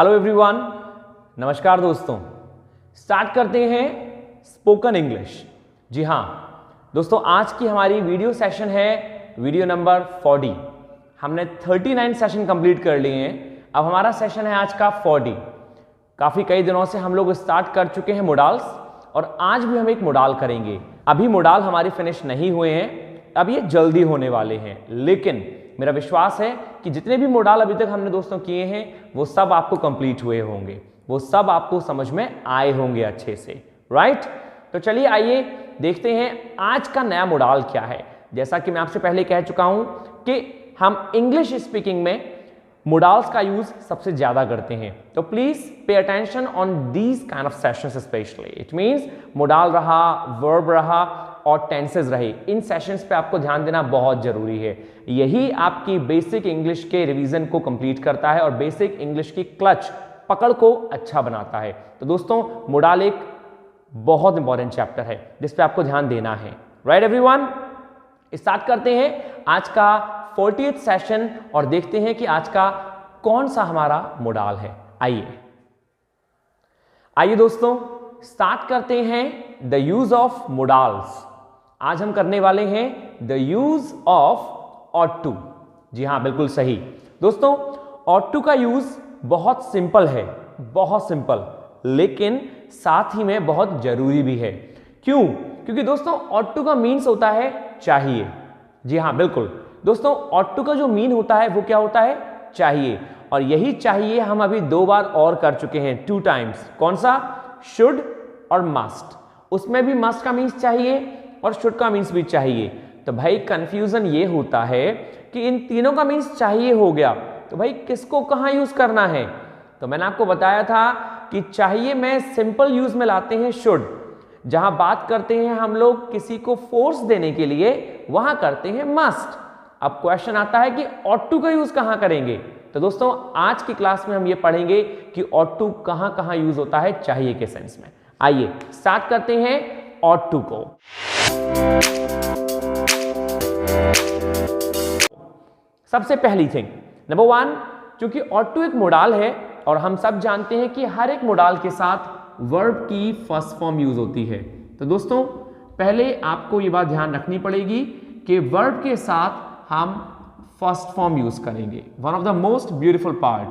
Hello everyone, नमस्कार दोस्तों। Start करते हैं स्पोकन इंग्लिश। जी हाँ दोस्तों, आज की हमारी वीडियो सेशन है वीडियो नंबर 40। हमने 39 सेशन कंप्लीट कर लिए हैं, अब हमारा सेशन है आज का 40। काफ़ी कई दिनों से हम लोग स्टार्ट कर चुके हैं मोडाल्स और आज भी हम एक मोडाल करेंगे। अभी मोडाल हमारे फिनिश नहीं हुए हैं, अब ये जल्दी होने वाले हैं, लेकिन मेरा विश्वास है कि जितने भी मोडाल अभी तक हमने दोस्तों किए हैं वो सब आपको कंप्लीट हुए होंगे, वो सब आपको समझ में आए होंगे अच्छे से, राइट। तो चलिए आइए देखते हैं आज का नया मोडाल क्या है। जैसा कि मैं आपसे पहले कह चुका हूं कि हम इंग्लिश स्पीकिंग में मोडाल्स का यूज सबसे ज्यादा करते हैं, तो please pay attention on these kind of sessions specially. It means modal रहा, वर्ब रहा और टेंसेस रहे, इन सेशंस पे आपको ध्यान देना बहुत जरूरी है। यही आपकी बेसिक इंग्लिश के रिवीजन को कंप्लीट करता है और बेसिक इंग्लिश की क्लच पकड़ को अच्छा बनाता है। तो दोस्तों, मोडाल एक बहुत इंपॉर्टेंट चैप्टर है जिस पे आपको ध्यान देना है, राइट एवरीवन। स्टार्ट करते हैं आज का 40th सेशन और देखते हैं कि आज का कौन सा हमारा मोडाल है। आइए दोस्तों, स्टार्ट करते हैं द यूज ऑफ मोडाल्स। आज हम करने वाले हैं the use of ought to. जी हाँ, बिल्कुल सही दोस्तों। ऑट टू का यूज बहुत सिंपल है, बहुत सिंपल, लेकिन साथ ही में बहुत जरूरी भी है। क्यों? क्योंकि दोस्तों ऑट टू का मीन्स होता है चाहिए। जी हाँ बिल्कुल दोस्तों, ऑट टू का जो मीन होता है वो क्या होता है? चाहिए। और यही चाहिए हम अभी 2 बार और कर चुके हैं, 2 टाइम्स। कौन सा? शुड और मस्ट। उसमें भी मस्ट का मीन्स चाहिए और शुड का मीन्स भी चाहिए। तो भाई कंफ्यूजन ये होता है कि इन तीनों का मीन्स चाहिए हो गया, तो भाई किसको कहां यूज करना है? तो मैंने आपको बताया था कि चाहिए में सिंपल यूज में लाते हैं शुड। जहां बात करते हैं हम लोग किसी को फोर्स देने के लिए, वहां करते हैं मस्ट। अब क्वेश्चन आता है कि ऑट टू का यूज कहां करेंगे? तो दोस्तों आज की क्लास में हम ये पढ़ेंगे कि ऑट टू कहां कहां यूज होता है चाहिए के सेंस में। आइए स्टार्ट करते हैं ऑट टू को। सबसे पहली थिंग, नंबर 1, क्योंकि ऑट टू एक मोडाल है और हम सब जानते हैं कि हर एक मोडाल के साथ वर्ब की फर्स्ट फॉर्म यूज होती है। तो दोस्तों पहले आपको ये बात ध्यान रखनी पड़ेगी कि वर्ब के साथ हम फर्स्ट फॉर्म यूज करेंगे। One of the most beautiful part.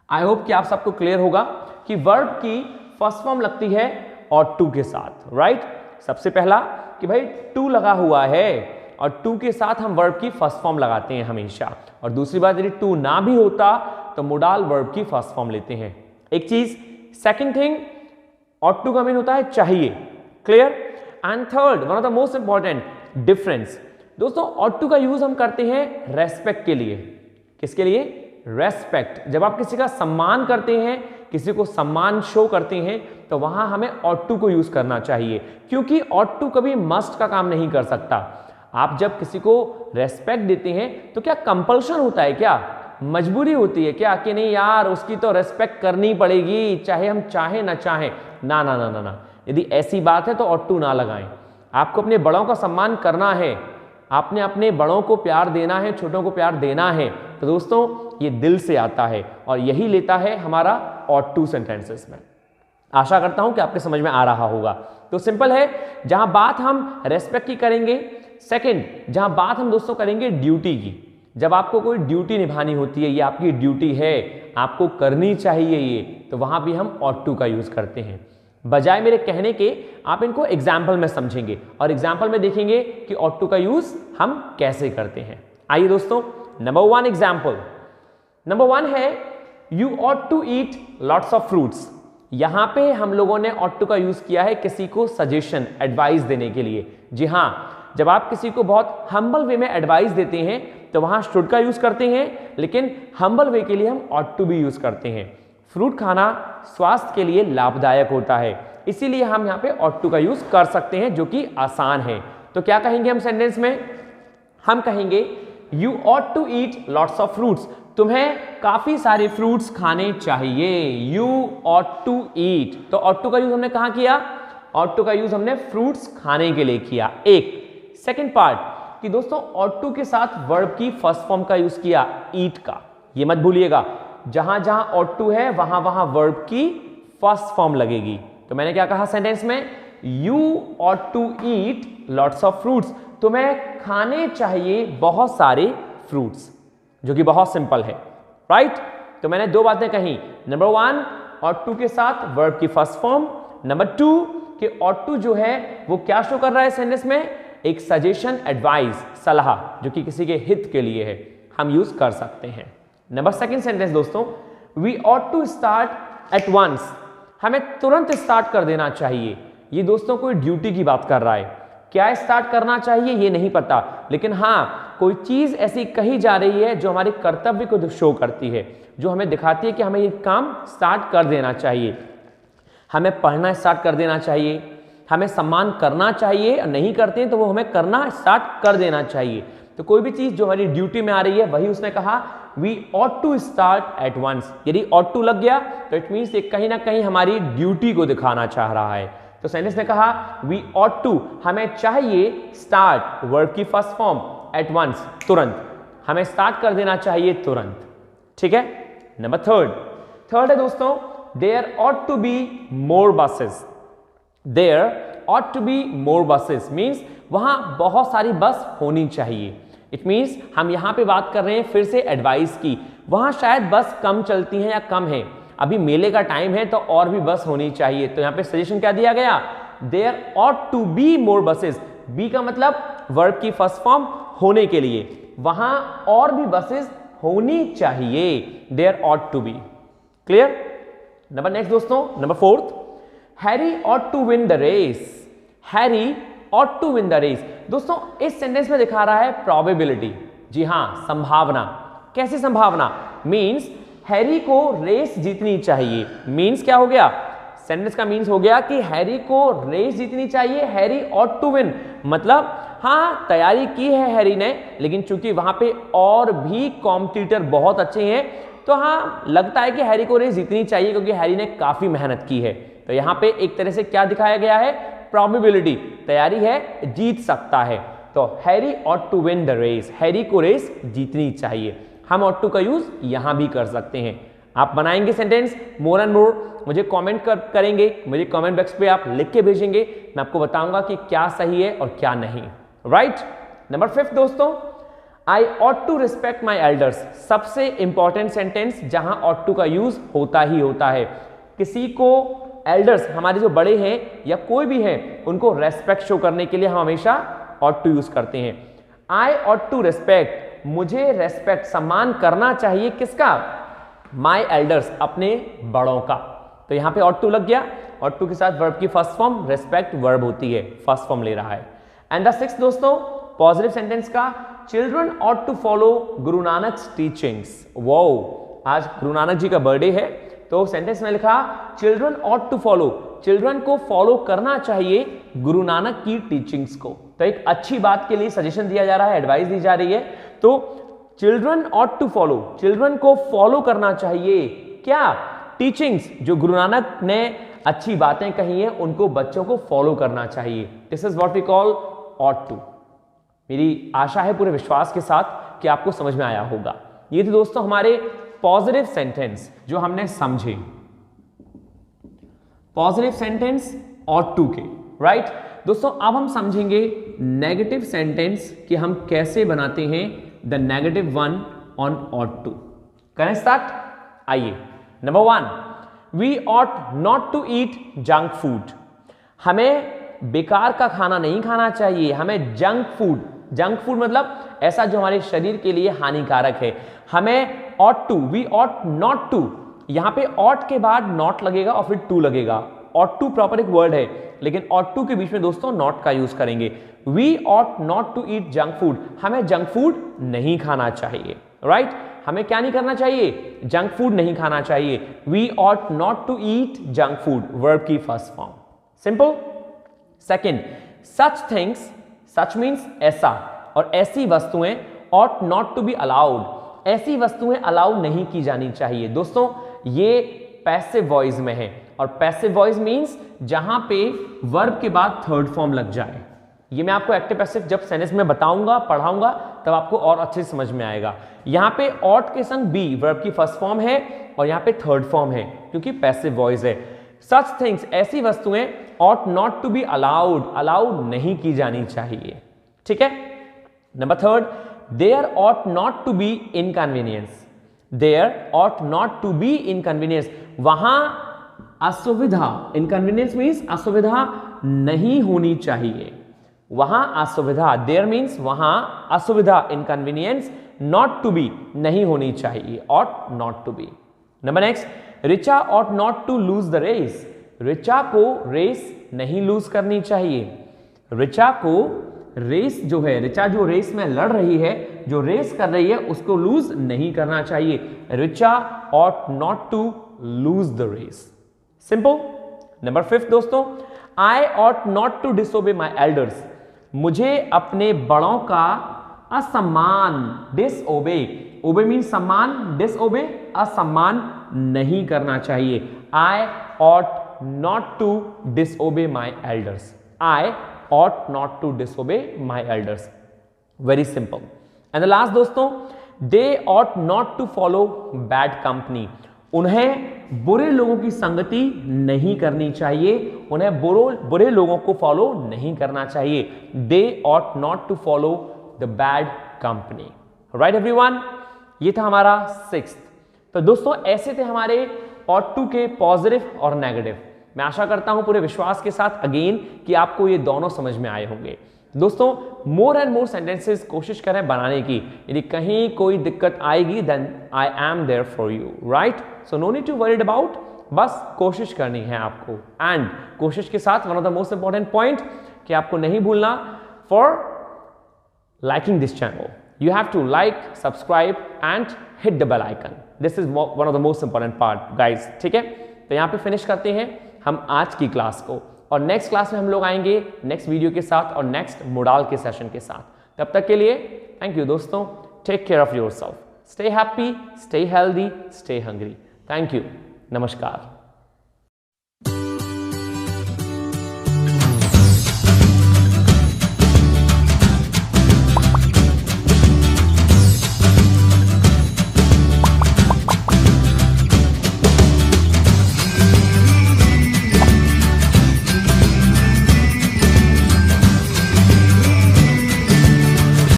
I hope कि आप सबको क्लियर होगा कि वर्ब की फर्स्ट फॉर्म लगती है ऑट टू के साथ, राइट। सबसे पहला कि भाई टू लगा हुआ है और टू के साथ हम वर्ब की फर्स्ट फॉर्म लगाते हैं हमेशा। और दूसरी बात, यदि टू ना भी होता तो मोडाल वर्ब की फर्स्ट फॉर्म लेते हैं। एक चीज। सेकंड थिंग, ऑट टू का मीन होता है चाहिए, clear. And third, one of the most important difference, दोस्तों ऑट टू का यूज हम करते हैं रेस्पेक्ट के लिए। किसके लिए? रेस्पेक्ट। जब आप किसी का सम्मान करते हैं, किसी को सम्मान शो करते हैं, तो वहां हमें ऑट टू को यूज करना चाहिए, क्योंकि ऑट टू कभी मस्ट का काम नहीं कर सकता। आप जब किसी को रेस्पेक्ट देते हैं तो क्या कंपल्शन होता है? क्या मजबूरी होती है क्या कि नहीं यार उसकी तो रेस्पेक्ट करनी पड़ेगी चाहे हम चाहे ना चाहें? ना ना ना ना ना, यदि ऐसी बात है तो ऑट टू ना लगाएं। आपको अपने बड़ों का सम्मान करना है, आपने अपने बड़ों को प्यार देना है, छोटों को प्यार देना है, तो दोस्तों ये दिल से आता है और यही लेता है हमारा ऑट टू सेंटेंसेस में। आशा करता हूं कि आपके समझ में आ रहा होगा। तो सिंपल है, जहां बात हम रेस्पेक्ट की करेंगे। सेकंड, जहां बात हम दोस्तों करेंगे ड्यूटी की। जब आपको कोई ड्यूटी निभानी होती है, ये आपकी ड्यूटी है, आपको करनी चाहिए ये, तो वहां भी हम ऑट टू का यूज करते हैं। बजाय मेरे कहने के आप इनको एग्जाम्पल में समझेंगे और एग्जाम्पल में देखेंगे कि ऑट टू का यूज हम कैसे करते हैं। आइए दोस्तों, नंबर 1 एग्जाम्पल। नंबर 1 है you ought to eat lots of fruits. यहां पे हम लोगों ने ऑट टू का यूज किया है किसी को सजेशन, एडवाइस देने के लिए। जी हां, जब आप किसी को बहुत हम्बल वे में एडवाइस देते हैं तो वहां शुड का यूज करते हैं, लेकिन हम्बल वे के लिए हम ऑट टू भी यूज करते हैं। फ्रूट खाना स्वास्थ्य के लिए लाभदायक होता है, इसीलिए हम यहाँ पे ऑट टू का यूज कर सकते हैं, जो कि आसान है। तो क्या कहेंगे हम सेंटेंस में? हम कहेंगे you ought to eat lots of fruits. तुम्हें काफी सारे फ्रूट्स खाने चाहिए। यू ऑट टू ईट, तो ऑट टू का यूज हमने कहां किया? ऑट टू का यूज हमने फ्रूट्स खाने के लिए किया। एक सेकंड पार्ट कि दोस्तों ऑट टू के साथ वर्ब की फर्स्ट फॉर्म का यूज किया ईट का। ये मत भूलिएगा, जहां जहां ought to है वहां वहां वर्ब की फर्स्ट फॉर्म लगेगी। तो मैंने क्या कहा सेंटेंस में, you ought to eat lots of fruits, तुम्हें खाने चाहिए बहुत सारे फ्रूट्स, जो कि बहुत सिंपल है, राइट। तो मैंने दो बातें कही, नंबर 1 ought to के साथ वर्ब की फर्स्ट फॉर्म, नंबर 2 कि ought to जो है वो क्या शो कर रहा है सेंटेंस में, एक सजेशन, एडवाइस, सलाह, जो कि किसी के हित के लिए है, हम यूज कर सकते हैं। नंबर 2 सेंटेंस दोस्तों, we ought to start at once, हमें तुरंत स्टार्ट कर देना चाहिए। ये दोस्तों कोई ड्यूटी की बात कर रहा है, क्या स्टार्ट करना चाहिए ये नहीं पता, लेकिन हाँ कोई चीज ऐसी कही जा रही है जो हमारे कर्तव्य को शो करती है, जो हमें दिखाती है कि हमें ये काम स्टार्ट कर देना चाहिए, हमें पढ़ना स्टार्ट कर देना चाहिए, हमें सम्मान करना चाहिए, और नहीं करते हैं तो वो हमें करना स्टार्ट कर देना चाहिए। तो कोई भी चीज जो हमारी ड्यूटी में आ रही है वही उसने कहा we ought to start at once। यदि ought to लग गया तो इट मीन्स कहीं ना कहीं हमारी ड्यूटी को दिखाना चाह रहा है। तो सेंटेंस ने कहा we ought to, हमें चाहिए, स्टार्ट वर्ब की फर्स्ट फॉर्म, at once तुरंत, हमें स्टार्ट कर देना चाहिए तुरंत, ठीक है। नंबर 3 है दोस्तों, there ought to be more buses। there ought to be more buses means वहां बहुत सारी बस होनी चाहिए। इट मीन्स हम यहां पे बात कर रहे हैं फिर से एडवाइस की, वहां शायद बस कम चलती हैं या कम है, अभी मेले का टाइम है तो और भी बस होनी चाहिए। तो यहां पे सजेशन क्या दिया गया, there ought to be more buses। Be का मतलब वर्ब की फर्स्ट फॉर्म होने के लिए, वहां और भी बसेस होनी चाहिए, there ought to be। Clear. Number next दोस्तों, number 4, Harry ought to win the race। Harry ought to win the race दोस्तों इस सेंटेंस में दिखा रहा है प्रोबेबिलिटी, जी हां संभावना। कैसी संभावना, मींस हैरी को रेस जीतनी चाहिए। मींस क्या हो गया, सेंटेंस का मींस हो गया कि हैरी को रेस जीतनी चाहिए, हैरी ought to win, मतलब हाँ तैयारी की है हैरी ने, लेकिन चूंकि वहां पे और भी कॉम्पिटिटर बहुत अच्छे हैं तो हाँ लगता है कि हैरी को रेस जीतनी चाहिए क्योंकि हैरी ने काफी मेहनत की है। तो यहाँ पे एक तरह से क्या दिखाया गया है, प्रोबेबिलिटी, तैयारी है, जीत सकता है। तो Harry ought to win the race, Harry को रेस जीतनी चाहिए। हम ought to का यूज यहां भी कर सकते हैं। आप बनाएंगे सेंटेंस मोर एंड मोर, मुझे कमेंट करेंगे, मुझे कमेंट बॉक्स पे आप लिख के भेजेंगे, मैं आपको बताऊंगा कि क्या सही है और क्या नहीं, राइट। नंबर 5 दोस्तों, आई ought to respect my elders। सबसे इंपॉर्टेंट सेंटेंस जहां ought to का यूज होता ही होता है। किसी को एल्डर्स, हमारे जो बड़े हैं या कोई भी हैं, उनको रेस्पेक्ट शो करने के लिए हम हमेशा ought to यूज करते हैं। आई ought to respect, मुझे रेस्पेक्ट, सम्मान करना चाहिए, किसका, माई एल्डर्स, अपने बड़ों का। तो यहां पे ought to लग गया, ought to के साथ वर्ब की फर्स्ट फॉर्म रेस्पेक्ट वर्ब होती है, फर्स्ट फॉर्म ले रहा है। एंड द 6th दोस्तों, पॉजिटिव सेंटेंस का, children ought to follow Guru Nanak teachings. वो आज गुरु नानक जी का बर्थडे है, तो सेंटेंस में लिखा children ought to follow, children को फॉलो करना चाहिए गुरु नानक की टीचिंग्स को। तो एक अच्छी बात के लिए सजेशन दिया जा रहा है, एडवाइस दी जा रही है। तो children ought to follow, children को फॉलो करना चाहिए, क्या, टीचिंग्स, जो गुरु नानक ने अच्छी बातें कही हैं उनको बच्चों को फॉलो करना चाहिए। This is what we call ought to। मेरी आशा है पूरे विश्वास के साथ कि आपको समझ में आया होगा। ये थे दोस्तों हमारे पॉजिटिव सेंटेंस जो हमने समझे, पॉजिटिव सेंटेंस ought to के, राइट। दोस्तों अब हम समझेंगे नेगेटिव सेंटेंस कि हम कैसे बनाते हैं the negative one on ought to। करें स्टार्ट, आइए। नंबर 1, we ought not to eat junk food. हमें बेकार का खाना नहीं खाना चाहिए, हमें जंक फूड, जंक फूड मतलब ऐसा जो हमारे शरीर के लिए हानिकारक है, हमें ought to, we ought not to, यहां पे ought के बाद not लगेगा और फिर to लगेगा। ought to प्रॉपर एक वर्ड है, लेकिन ought to के बीच में दोस्तों not का यूज करेंगे। we ought not to eat junk food, हमें जंक फूड नहीं खाना चाहिए, राइट। हमें क्या नहीं करना चाहिए, जंक फूड नहीं खाना चाहिए। we ought not to eat junk food, verb की first form, simple. Second, such things, such means ऐसा, और ऐसी वस्तुएं ought not to be allowed, ऐसी वस्तुएं अलाउ नहीं की जानी चाहिए। दोस्तों ये पैसिव वॉइस में है, और पैसिव वॉइस मीन्स जहां पे वर्ब के बाद थर्ड फॉर्म लग जाए, ये मैं आपको एक्टिव पैसिव जब सेंटेंस में बताऊंगा, पढ़ाऊंगा, तब आपको और अच्छे से समझ में आएगा। यहाँ पे ought के संग बी वर्ब की फर्स्ट फॉर्म है और यहाँ पे थर्ड फॉर्म है क्योंकि पैसिव वॉइस है। सच थिंग्स, ऐसी वस्तुएं ought not to be allowed, allowed नहीं की जानी चाहिए। ठीक है। Number third, there ought not to be inconvenience, there ought not to be inconvenience, वहां असुविधा, inconvenience means असुविधा नहीं होनी चाहिए, वहां असुविधा, देयर मीन्स वहां असुविधा, इनकन्वीनियंस, नॉट टू बी नहीं होनी चाहिए, ought not to be. Number next, Richa ought not to lose the race, Richa को रेस नहीं लूज करनी चाहिए, रिचा को रेस जो है, रिचा जो रेस में लड़ रही है, जो रेस कर रही है, उसको लूज नहीं करना चाहिए, Richa ought not to lose the race. Simple. Number fifth दोस्तों, I ought not to disobey my elders, मुझे अपने बड़ों का असम्मान, डिसओबे, ओबे मीन सम्मान, डिसओबे असम्मान नहीं करना चाहिए, I ought not to disobey my elders, I ought not to disobey my elders. Very simple. And the last दोस्तों, they ought not to follow bad company, उन्हें बुरे लोगों की संगति नहीं करनी चाहिए, उन्हें बुरे लोगों को फॉलो नहीं करना चाहिए, they ought not to follow the bad company. Right everyone, ये था हमारा 6th। तो दोस्तों ऐसे थे हमारे ought to के पॉजिटिव और नेगेटिव। मैं आशा करता हूं पूरे विश्वास के साथ अगेन कि आपको ये दोनों समझ में आए होंगे। दोस्तों मोर एंड मोर सेंटेंसेस कोशिश करें बनाने की, यदि कहीं कोई दिक्कत आएगी then I am there for you, right. So no need to worried about, बस कोशिश करनी है आपको। एंड कोशिश के साथ one of the most important point कि आपको नहीं भूलना, for liking this channel you have to like, subscribe and hit the bell icon. This is one of the most important part guys, ठीक है। तो यहाँ पे फिनिश करते हैं हम आज की क्लास को, और नेक्स्ट क्लास में हम लोग आएंगे नेक्स्ट वीडियो के साथ और नेक्स्ट मोडाल के सेशन के साथ। तब तक के लिए थैंक यू दोस्तों, take care of yourself, stay happy, stay healthy, stay hungry. Thank you, नमस्कार।